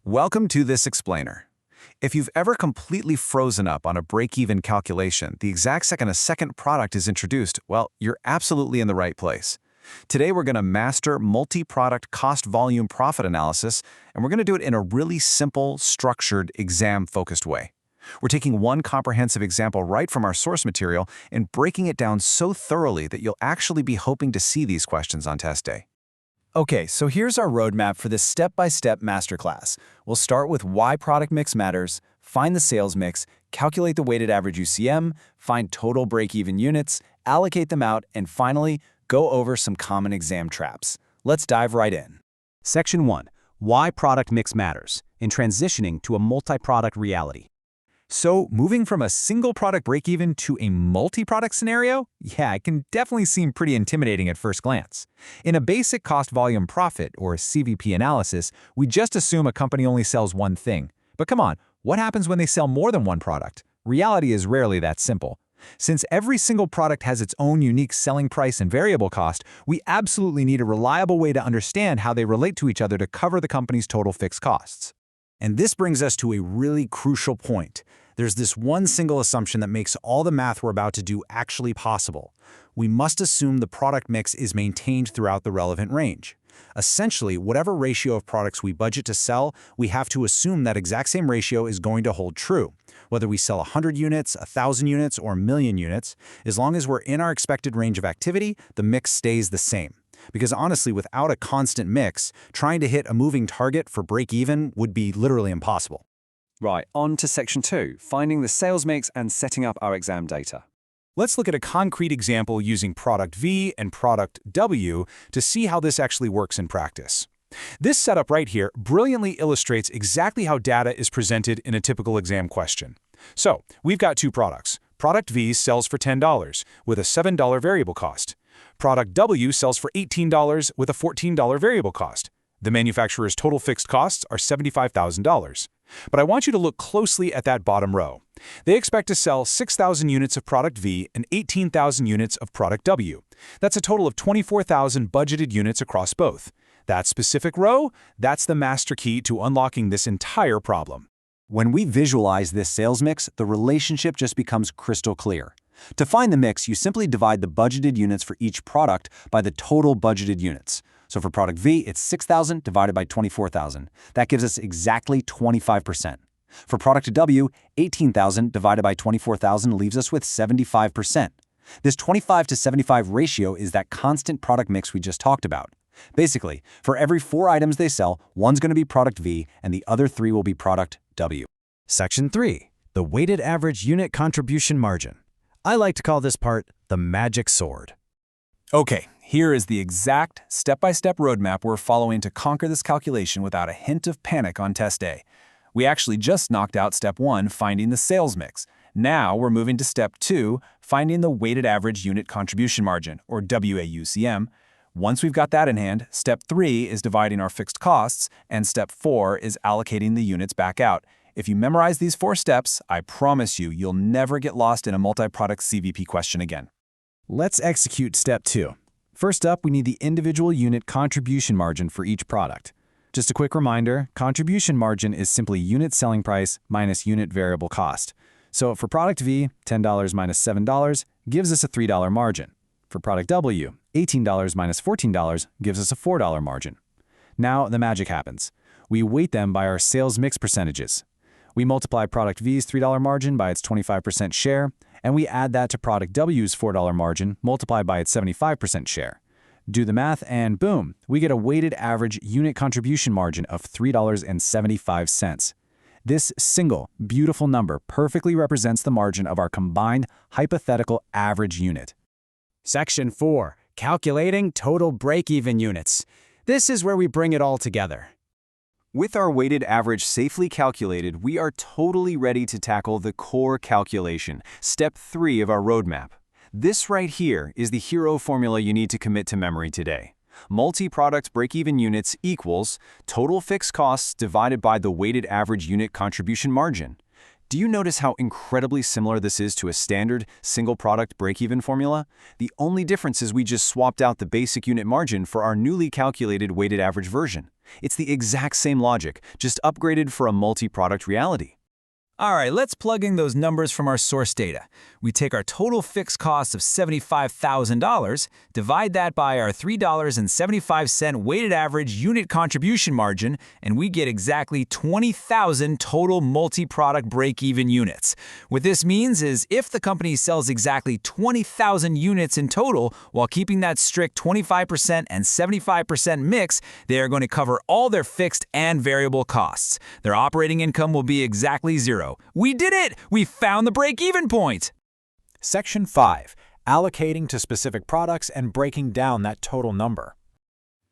Welcome to this explainer. If you've ever completely frozen up on a break-even calculation the exact second a second product is introduced, well, you're absolutely in the right place. Today we're going to master multi-product cost-volume profit analysis, and we're going to do it in a really simple, structured, exam-focused way. We're taking one comprehensive example right from our source material and breaking it down so thoroughly that you'll actually be hoping to see these questions on test day. Okay, so here's our roadmap for this step-by-step masterclass. We'll start with why product mix matters, find the sales mix, calculate the weighted average UCM, find total break-even units, allocate them out, and finally, go over some common exam traps. Let's dive right in. Section 1. Why product mix matters in transitioning to a multi-product reality. So, moving from a single product break-even to a multi-product scenario? Yeah, it can definitely seem pretty intimidating at first glance. In a basic cost-volume profit, or CVP analysis, we just assume a company only sells one thing. But come on, what happens when they sell more than one product? Reality is rarely that simple. Since every single product has its own unique selling price and variable cost, we absolutely need a reliable way to understand how they relate to each other to cover the company's total fixed costs. And this brings us to a really crucial point. There's this one single assumption that makes all the math we're about to do actually possible. We must assume the product mix is maintained throughout the relevant range. Essentially, whatever ratio of products we budget to sell, we have to assume that exact same ratio is going to hold true. Whether we sell 100 units, 1,000 units, or a million units, as long as we're in our expected range of activity, the mix stays the same. Because honestly, without a constant mix, trying to hit a moving target for break-even would be literally impossible. Right, on to Section 2, finding the sales mix and setting up our exam data. Let's look at a concrete example using product V and product W to see how this actually works in practice. This setup right here brilliantly illustrates exactly how data is presented in a typical exam question. So, we've got two products. Product V sells for $10 with a $7 variable cost. Product W sells for $18 with a $14 variable cost. The manufacturer's total fixed costs are $75,000. But I want you to look closely at that bottom row. They expect to sell 6,000 units of product V and 18,000 units of product W. That's a total of 24,000 budgeted units across both. That specific row, that's the master key to unlocking this entire problem. When we visualize this sales mix, the relationship just becomes crystal clear. To find the mix, you simply divide the budgeted units for each product by the total budgeted units. So for product V, it's 6,000 divided by 24,000. That gives us exactly 25%. For product W, 18,000 divided by 24,000 leaves us with 75%. This 25 to 75 ratio is that constant product mix we just talked about. Basically, for every 4 items they sell, one's going to be product V and the other 3 will be product W. Section 3. The weighted average unit contribution margin. I like to call this part the magic sword. Okay, here is the exact step-by-step roadmap we're following to conquer this calculation without a hint of panic on test day. We actually just knocked out step 1, finding the sales mix. Now we're moving to step 2, finding the weighted average unit contribution margin, or WAUCM. Once we've got that in hand, step 3 is dividing our fixed costs, and step 4 is allocating the units back out. If you memorize these 4 steps, I promise you'll never get lost in a multi-product CVP question again. Let's execute step 2. First up, we need the individual unit contribution margin for each product. Just a quick reminder, contribution margin is simply unit selling price minus unit variable cost. So for product V, $10 minus $7 gives us a $3 margin. For product W, $18 minus $14 gives us a $4 margin. Now the magic happens. We weight them by our sales mix percentages. We multiply product V's $3 margin by its 25% share, and we add that to product W's $4 margin multiplied by its 75% share. Do the math and boom, we get a weighted average unit contribution margin of $3.75. This single, beautiful number perfectly represents the margin of our combined hypothetical average unit. Section 4. Calculating total break-even units. This is where we bring it all together. With our weighted average safely calculated, we are totally ready to tackle the core calculation, step 3 of our roadmap. This right here is the hero formula you need to commit to memory today. Multi-product break-even units equals total fixed costs divided by the weighted average unit contribution margin. Do you notice how incredibly similar this is to a standard single-product break-even formula? The only difference is we just swapped out the basic unit margin for our newly calculated weighted average version. It's the exact same logic, just upgraded for a multi-product reality. All right, let's plug in those numbers from our source data. We take our total fixed cost of $75,000, divide that by our $3.75 weighted average unit contribution margin, and we get exactly 20,000 total multi-product break-even units. What this means is if the company sells exactly 20,000 units in total while keeping that strict 25% and 75% mix, they are going to cover all their fixed and variable costs. Their operating income will be exactly zero. We did it! We found the break-even point! Section 5. Allocating to specific products and breaking down that total number.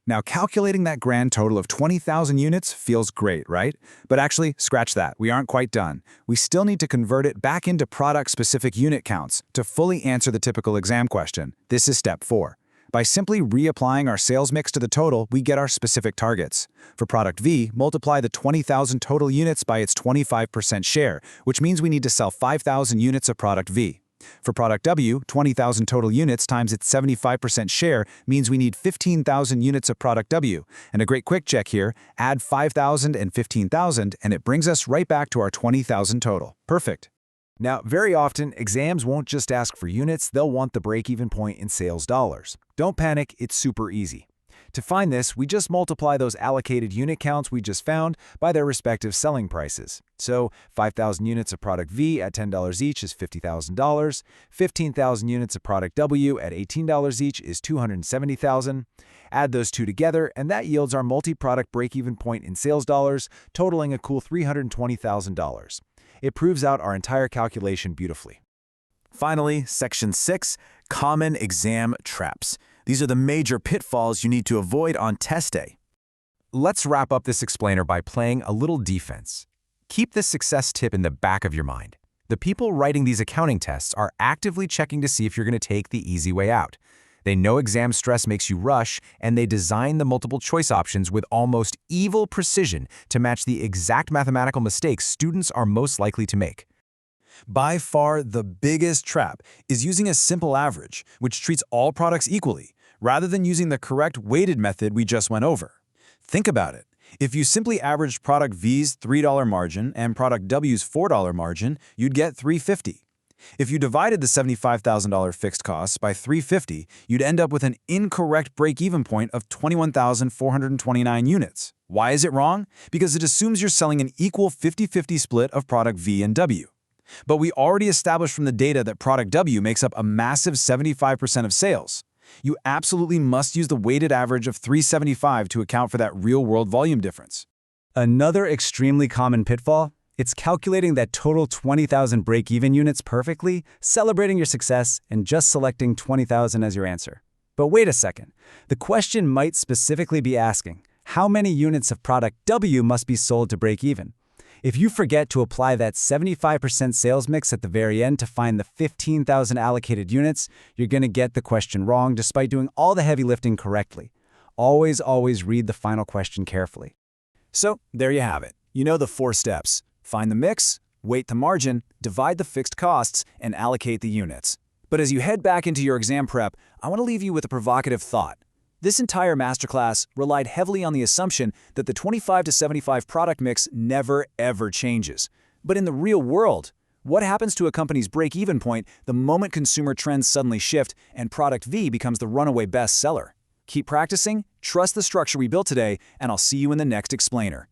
Now, calculating that grand total of 20,000 units feels great, right? But actually, scratch that. We aren't quite done. We still need to convert it back into product-specific unit counts to fully answer the typical exam question. This is step 4. By simply reapplying our sales mix to the total, we get our specific targets. For product V, multiply the 20,000 total units by its 25% share, which means we need to sell 5,000 units of product V. For product W, 20,000 total units times its 75% share means we need 15,000 units of product W. And a great quick check here, add 5,000 and 15,000, and it brings us right back to our 20,000 total. Perfect. Now, very often, exams won't just ask for units, they'll want the break-even point in sales dollars. Don't panic, it's super easy. To find this, we just multiply those allocated unit counts we just found by their respective selling prices. So, 5,000 units of product V at $10 each is $50,000, 15,000 units of product W at $18 each is $270,000. Add those two together, and that yields our multi-product break-even point in sales dollars, totaling a cool $320,000. It proves out our entire calculation beautifully. Finally, Section 6, Common Exam Traps. These are the major pitfalls you need to avoid on test day. Let's wrap up this explainer by playing a little defense. Keep this success tip in the back of your mind. The people writing these accounting tests are actively checking to see if you're going to take the easy way out. They know exam stress makes you rush, and they design the multiple choice options with almost evil precision to match the exact mathematical mistakes students are most likely to make. By far, the biggest trap is using a simple average, which treats all products equally, rather than using the correct weighted method we just went over. Think about it. If you simply averaged product V's $3 margin and product W's $4 margin, you'd get $350. If you divided the $75,000 fixed costs by 350, you'd end up with an incorrect break-even point of 21,429 units. Why is it wrong? Because it assumes you're selling an equal 50-50 split of product V and W. But we already established from the data that product W makes up a massive 75% of sales. You absolutely must use the weighted average of 375 to account for that real-world volume difference. Another extremely common pitfall? It's calculating that total 20,000 break-even units perfectly, celebrating your success, and just selecting 20,000 as your answer. But wait a second. The question might specifically be asking, how many units of product W must be sold to break even? If you forget to apply that 75% sales mix at the very end to find the 15,000 allocated units, you're going to get the question wrong despite doing all the heavy lifting correctly. Always read the final question carefully. So, there you have it. You know the 4 steps. Find the mix, weight the margin, divide the fixed costs, and allocate the units. But as you head back into your exam prep, I want to leave you with a provocative thought. This entire masterclass relied heavily on the assumption that the 25 to 75 product mix never, ever changes. But in the real world, what happens to a company's break-even point the moment consumer trends suddenly shift and product V becomes the runaway bestseller? Keep practicing, trust the structure we built today, and I'll see you in the next explainer.